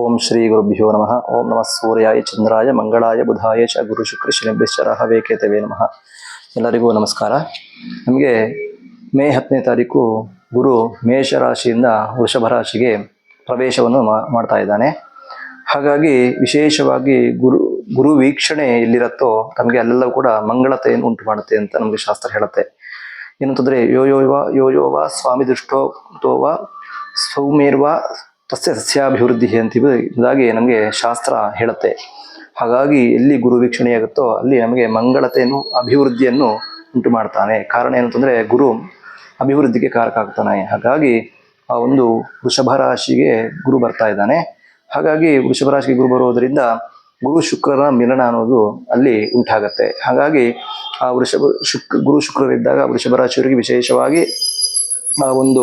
ಓಂ ಶ್ರೀ ಗುರುಭ್ಯೋ ನಮಃ. ಓಂ ನಮಃ ಸೂರ್ಯಾಯ ಚಂದ್ರಾಯ ಮಂಗಳಾಯ ಬುಧಾಯ ಚ ಗುರು ಶುಕ್ರ ಶನಿಭ್ಯಶ್ಚ ರಾಹವೇ ನಮಃ. ಎಲ್ಲರಿಗೂ ನಮಸ್ಕಾರ. ನಮಗೆ ಮೇ 10ನೇ ತಾರೀಕು ಗುರು ಮೇಷರಾಶಿಯಿಂದ ವೃಷಭ ರಾಶಿಗೆ ಪ್ರವೇಶವನ್ನು ಮಾಡ್ತಾ ಇದ್ದಾನೆ. ಹಾಗಾಗಿ ವಿಶೇಷವಾಗಿ ಗುರು ವೀಕ್ಷಣೆ ಎಲ್ಲಿರತ್ತೋ ನಮಗೆ ಅಲ್ಲೆಲ್ಲವೂ ಕೂಡ ಮಂಗಳತೆಯನ್ನು ಉಂಟು ಮಾಡುತ್ತೆ ಅಂತ ನಮಗೆ ಶಾಸ್ತ್ರ ಹೇಳುತ್ತೆ. ಏನಂತಂದ್ರೆ ಯೋಯೋವ ಸ್ವಾಮಿ ದೃಷ್ಟೋವ ಸೌಮೇರ್ವ ತಸ್ಯ ಸಸ್ಯಾಭಿವೃದ್ಧಿ ಅಂತಿದಾಗಿ ನಮಗೆ ಶಾಸ್ತ್ರ ಹೇಳುತ್ತೆ. ಹಾಗಾಗಿ ಎಲ್ಲಿ ಗುರು ವೀಕ್ಷಣೆಯಾಗುತ್ತೋ ಅಲ್ಲಿ ನಮಗೆ ಮಂಗಳತೆಯನ್ನು ಅಭಿವೃದ್ಧಿಯನ್ನು ಉಂಟು ಮಾಡ್ತಾನೆ. ಕಾರಣ ಏನಂತಂದ್ರೆ ಗುರು ಅಭಿವೃದ್ಧಿಗೆ ಕಾರಕ ಆಗ್ತಾನೆ. ಹಾಗಾಗಿ ಆ ಒಂದು ವೃಷಭ ರಾಶಿಗೆ ಗುರು ಬರ್ತಾ ಇದ್ದಾನೆ. ಹಾಗಾಗಿ ವೃಷಭ ರಾಶಿಗೆ ಗುರು ಬರುವುದರಿಂದ ಗುರು ಶುಕ್ರರ ಮಿಲನ ಅನ್ನೋದು ಅಲ್ಲಿ ಉಂಟಾಗತ್ತೆ. ಹಾಗಾಗಿ ಆ ಗುರು ಶುಕ್ರರಿದ್ದಾಗ ವೃಷಭ ರಾಶಿಯವರಿಗೆ ವಿಶೇಷವಾಗಿ ಆ ಒಂದು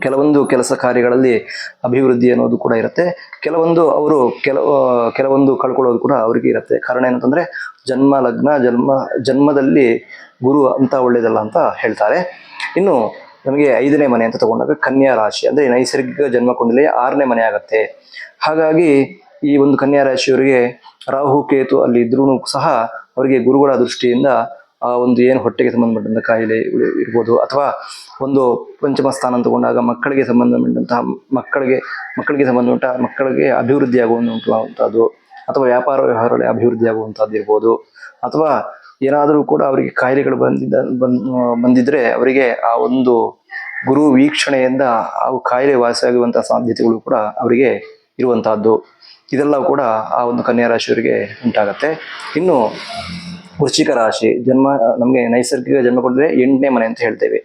ಕೆಲವೊಂದು ಕೆಲಸ ಕಾರ್ಯಗಳಲ್ಲಿ ಅಭಿವೃದ್ಧಿ ಅನ್ನೋದು ಕೂಡ ಇರುತ್ತೆ. ಕೆಲವೊಂದು ಅವರು ಕೆಲವೊಂದು ಕಳ್ಕೊಳ್ಳೋದು ಕೂಡ ಅವರಿಗೆ ಇರುತ್ತೆ. ಕಾರಣ ಏನಂತಂದ್ರೆ ಜನ್ಮದಲ್ಲಿ ಗುರು ಅಂತ ಒಳ್ಳೇದಲ್ಲ ಅಂತ ಹೇಳ್ತಾರೆ. ಇನ್ನು ನಮಗೆ 5ನೇ ಮನೆ ಅಂತ ತಗೊಂಡಾಗ ಕನ್ಯಾ ರಾಶಿ ಅಂದ್ರೆ ನೈಸರ್ಗಿಕ ಜನ್ಮ ಕುಂಡಲಿ 6ನೇ ಮನೆ ಆಗತ್ತೆ. ಹಾಗಾಗಿ ಈ ಒಂದು ಕನ್ಯಾ ರಾಶಿಯವರಿಗೆ ರಾಹು ಕೇತು ಅಲ್ಲಿ ಇದ್ರೂ ಸಹ ಅವರಿಗೆ ಗುರುಗಳ ದೃಷ್ಟಿಯಿಂದ ಆ ಒಂದು ಏನು ಹೊಟ್ಟೆಗೆ ಸಂಬಂಧಪಟ್ಟಂತ ಕಾಯಿಲೆ ಇರ್ಬೋದು, ಅಥವಾ ಒಂದು ಪಂಚಮ ಸ್ಥಾನ ತಗೊಂಡಾಗ ಮಕ್ಕಳಿಗೆ ಸಂಬಂಧಪಟ್ಟಂತಹ ಮಕ್ಕಳಿಗೆ ಅಭಿವೃದ್ಧಿ ಆಗುವಂತಹದ್ದು, ಅಥವಾ ವ್ಯಾಪಾರ ವ್ಯವಹಾರಗಳಲ್ಲಿ ಅಭಿವೃದ್ಧಿ ಆಗುವಂತಹದ್ದು ಇರ್ಬೋದು, ಅಥವಾ ಏನಾದರೂ ಕೂಡ ಅವರಿಗೆ ಕಾಯಿಲೆಗಳು ಬಂದಿದ್ರೆ ಅವರಿಗೆ ಆ ಒಂದು ಗುರು ವೀಕ್ಷಣೆಯಿಂದ ಆ ಕಾಯಿಲೆ ವಾಸಿಯಾಗುವಂತಹ ಸಾಧ್ಯತೆಗಳು ಕೂಡ ಅವರಿಗೆ ಇರುವಂತಹದ್ದು. ಇದೆಲ್ಲವೂ ಕೂಡ ಆ ಒಂದು ಕನ್ಯಾ ರಾಶಿಯವರಿಗೆ ಉಂಟಾಗತ್ತೆ. ಇನ್ನು ವೃಶ್ಚಿಕ ರಾಶಿ ನಮಗೆ ನೈಸರ್ಗಿಕ ಜನ್ಮ ಕೊಡಿದ್ರೆ 8ನೇ ಮನೆ ಅಂತ ಹೇಳ್ತೇವೆ.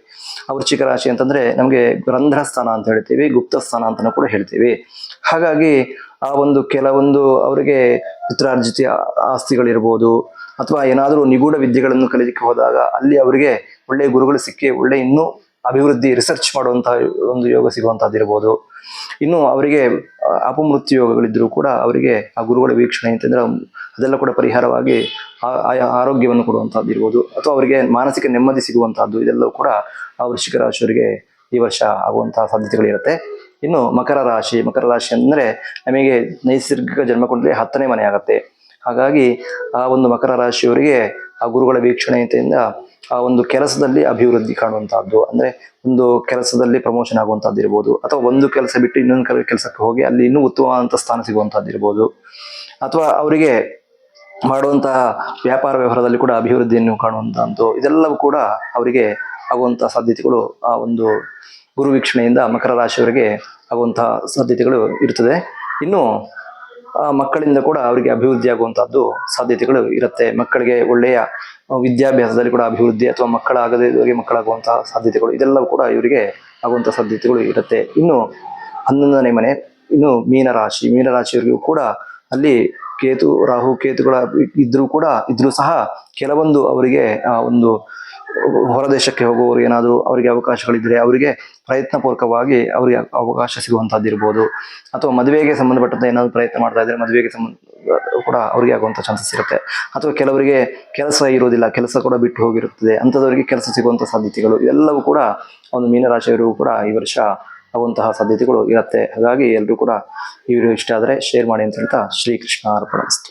ಆ ವೃಶ್ಚಿಕ ರಾಶಿ ಅಂತಂದ್ರೆ ನಮಗೆ ರಂಧ್ರ ಸ್ಥಾನ ಅಂತ ಹೇಳ್ತೀವಿ, ಗುಪ್ತ ಸ್ಥಾನ ಅಂತಾನು ಕೂಡ ಹೇಳ್ತೀವಿ. ಹಾಗಾಗಿ ಆ ಒಂದು ಕೆಲವೊಂದು ಅವರಿಗೆ ಪಿತ್ರಾರ್ಜಿತ ಆಸ್ತಿಗಳಿರ್ಬೋದು, ಅಥವಾ ಏನಾದರೂ ನಿಗೂಢ ವಿದ್ಯೆಗಳನ್ನು ಕಲಿಲಿಕ್ಕೆ ಹೋದಾಗ ಅಲ್ಲಿ ಅವರಿಗೆ ಒಳ್ಳೆಯ ಗುರುಗಳು ಸಿಕ್ಕಿ ಒಳ್ಳೆ ಇನ್ನೂ ಅಭಿವೃದ್ಧಿ ರಿಸರ್ಚ್ ಮಾಡುವಂತಹ ಒಂದು ಯೋಗ ಸಿಗುವಂತಹದ್ದಿರ್ಬೋದು. ಇನ್ನು ಅವರಿಗೆ ಅಪಮೃತ್ಯು ಯೋಗಗಳಿದ್ರೂ ಕೂಡ ಅವರಿಗೆ ಆ ಗುರುಗಳ ವೀಕ್ಷಣೆ ಅಂತಂದ್ರೆ ಅದೆಲ್ಲ ಕೂಡ ಪರಿಹಾರವಾಗಿ ಆರೋಗ್ಯವನ್ನು ಕೊಡುವಂತಹದ್ದು ಇರ್ಬೋದು, ಅಥವಾ ಅವರಿಗೆ ಮಾನಸಿಕ ನೆಮ್ಮದಿ ಸಿಗುವಂತಹದ್ದು, ಇದೆಲ್ಲವೂ ಕೂಡ ಆ ವೃಶ್ಚಿಕ ರಾಶಿಯವರಿಗೆ ಈ ವರ್ಷ ಆಗುವಂತಹ ಸಾಧ್ಯತೆಗಳಿರುತ್ತೆ. ಇನ್ನು ಮಕರ ರಾಶಿ ಅಂದ್ರೆ ನಮಗೆ ನೈಸರ್ಗಿಕ ಜನ್ಮ ಕುಂಡಲಿ 10ನೇ ಮನೆ ಆಗತ್ತೆ. ಹಾಗಾಗಿ ಆ ಒಂದು ಮಕರ ರಾಶಿಯವರಿಗೆ ಆ ಗುರುಗಳ ವೀಕ್ಷಣೆಯಿಂದ ಆ ಒಂದು ಕೆಲಸದಲ್ಲಿ ಅಭಿವೃದ್ಧಿ ಕಾಣುವಂತಹದ್ದು, ಅಂದ್ರೆ ಒಂದು ಕೆಲಸದಲ್ಲಿ ಪ್ರಮೋಷನ್ ಆಗುವಂತಹದ್ದು ಇರ್ಬೋದು, ಅಥವಾ ಒಂದು ಕೆಲಸ ಬಿಟ್ಟು ಇನ್ನೊಂದು ಕೆಲಸಕ್ಕೆ ಹೋಗಿ ಅಲ್ಲಿ ಇನ್ನೂ ಉತ್ತಮವಾದಂತಹ ಸ್ಥಾನ ಸಿಗುವಂತಹದ್ದು ಇರ್ಬೋದು, ಅಥವಾ ಅವರಿಗೆ ಮಾಡುವಂತಹ ವ್ಯಾಪಾರ ವ್ಯವಹಾರದಲ್ಲಿ ಕೂಡ ಅಭಿವೃದ್ಧಿಯನ್ನು ಕಾಣುವಂತಹದ್ದು, ಇದೆಲ್ಲವೂ ಕೂಡ ಅವರಿಗೆ ಆಗುವಂತಹ ಸಾಧ್ಯತೆಗಳು ಆ ಒಂದು ಗುರು ವೀಕ್ಷಣೆಯಿಂದ ಮಕರ ರಾಶಿಯವರಿಗೆ ಆಗುವಂತಹ ಸಾಧ್ಯತೆಗಳು ಇರ್ತದೆ. ಇನ್ನು ಆ ಮಕ್ಕಳಿಂದ ಕೂಡ ಅವರಿಗೆ ಅಭಿವೃದ್ಧಿ ಆಗುವಂತಹದ್ದು ಸಾಧ್ಯತೆಗಳು ಇರುತ್ತೆ. ಮಕ್ಕಳಿಗೆ ಒಳ್ಳೆಯ ವಿದ್ಯಾಭ್ಯಾಸದಲ್ಲಿ ಕೂಡ ಅಭಿವೃದ್ಧಿ, ಅಥವಾ ಮಕ್ಕಳಾಗುವಂತಹ ಸಾಧ್ಯತೆಗಳು, ಇದೆಲ್ಲವೂ ಕೂಡ ಇವರಿಗೆ ಆಗುವಂತಹ ಸಾಧ್ಯತೆಗಳು ಇರುತ್ತೆ. ಇನ್ನು 11ನೇ ಮನೆ ಇನ್ನು ಮೀನರಾಶಿಯವರಿಗೂ ಕೂಡ ಅಲ್ಲಿ ರಾಹು ಕೇತುಗಳ ಇದ್ರೂ ಸಹ ಕೆಲವೊಂದು ಅವರಿಗೆ ಆ ಒಂದು ಹೊರದೇಶಕ್ಕೆ ಹೋಗುವವರು ಏನಾದರೂ ಅವರಿಗೆ ಅವಕಾಶಗಳಿದ್ರೆ ಅವರಿಗೆ ಪ್ರಯತ್ನ ಪೂರ್ವಕವಾಗಿ ಅವರಿಗೆ ಅವಕಾಶ ಸಿಗುವಂತಹದ್ದಿರ್ಬೋದು, ಅಥವಾ ಮದುವೆಗೆ ಸಂಬಂಧಪಟ್ಟಂತೆ ಏನಾದ್ರು ಪ್ರಯತ್ನ ಮಾಡ್ತಾ ಇದ್ರೆ ಮದುವೆಗೆ ಕೂಡ ಅವರಿಗೆ ಆಗುವಂಥ ಚಾನ್ಸಸ್ ಇರುತ್ತೆ. ಅಥವಾ ಕೆಲವರಿಗೆ ಕೆಲಸ ಇರೋದಿಲ್ಲ, ಕೆಲಸ ಕೂಡ ಬಿಟ್ಟು ಹೋಗಿರುತ್ತದೆ, ಅಂಥದವರಿಗೆ ಕೆಲಸ ಸಿಗುವಂಥ ಸಾಧ್ಯತೆಗಳು, ಇವೆಲ್ಲವೂ ಕೂಡ ಒಂದು ಮೀನರಾಶಿಯವರಿಗೂ ಕೂಡ ಈ ವರ್ಷ ಆಗುವಂತಹ ಸಾಧ್ಯತೆಗಳು ಇರುತ್ತೆ. ಹಾಗಾಗಿ ಎಲ್ಲರೂ ಕೂಡ ಈ ವಿಡಿಯೋ ಇಷ್ಟ ಆದರೆ ಶೇರ್ ಮಾಡಿ ಅಂತ ಹೇಳ್ತಾ ಶ್ರೀಕೃಷ್ಣ ಅರ್ಪಣಮಸ್ತು.